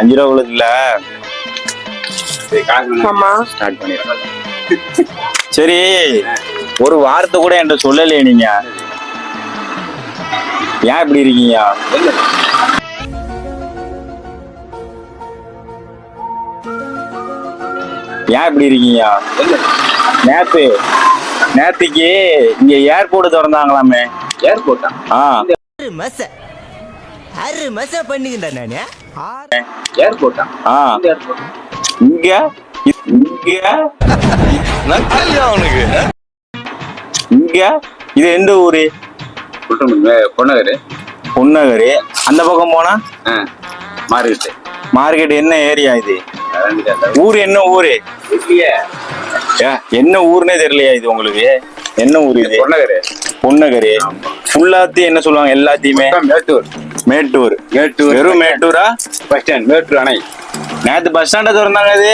5 ரூபா உங்களுக்கு இல்ல. ஆமா. ஸ்டார்ட் பண்ணிடலாம். சரி, ஒரு வார்த்தை கூட என்கிட்ட சொல்லலையே நீங்க. ஏன் இப்படி இருக்கீங்க? ஏன் இப்படி இருக்கீங்க? நேத்துக்கு இங்க ஏர்போர்ட் திறந்தாங்களாமே. ஏர்போர்ட்டா? அரு மச பண்ணிக்கிட்டா நானே. ஏர்போர்ட்டா? இங்க இங்க இது எந்த ஊரு? பொன்னகரு. பொன்னகரு. அந்த பக்கம் போனா மார்க்கெட்டு. மார்க்கெட். என்ன ஏரியா இது? ஊரு என்ன ஊரு? என்ன ஊருன்னே தெரியலையா இது உங்களுக்கு? என்ன ஊரு இது? பொன்னகரு. பொன்னகரு. ஃபுல்லாத்தையும் என்ன சொல்லுவாங்க எல்லாத்தையுமே? மேட்டூர். மேட்டூர். மேட்டூர். வெறும் மேட்டூரா? Bus stand. மேட்டூர் அணை. நேத்து பஸ் ஸ்டாண்ட திறந்தாங்க. அது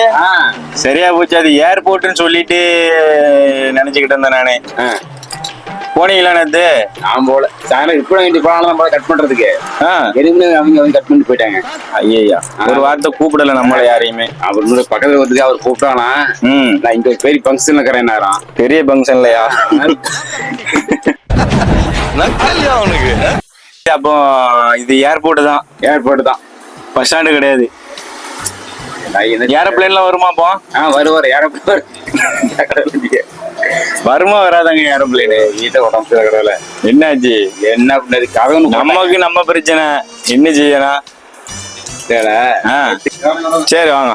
சரியா போச்சு. அது ஏர்போர்ட்னு சொல்லிட்டு நினைச்சுக்கிட்டு இருந்தேன் நானு. போனீங்களா நேத்து? நான் போல. சாயந்தரம் இப்ப வேண்டி போனாலும் போல கட் பண்றதுக்கு எதுவுமே அவங்க கட் பண்ணிட்டு போயிட்டாங்க. ஐயா, ஒரு வார்த்தை கூப்பிடல நம்மள யாரையுமே. அவர் பக்கத்துல வந்து அவர் கூப்பிட்டானா, நான் இங்க ஒரு பெரிய ஃபங்க்ஷன்ல இருக்கிறேன். நேரம் பெரிய ஃபங்க்ஷன்லயா? அப்போ இது ஏர்போர்ட் தான். ஏர்போர்ட் தான், பஸ் ஸ்டாண்டு கிடையாது. ஏரோப்ளேன்ல வருமாப்போ? வருவார். ஏரோப்ளேன் வருமா வராதாங்க ஏரோப்ளேனு? வீட்டை உடம்பு கடவுள. என்னாச்சு? என்ன பண்ணது கதை? நமக்கு நம்ம பிரச்சனை என்ன செய்யணும்? சரி வாங்க.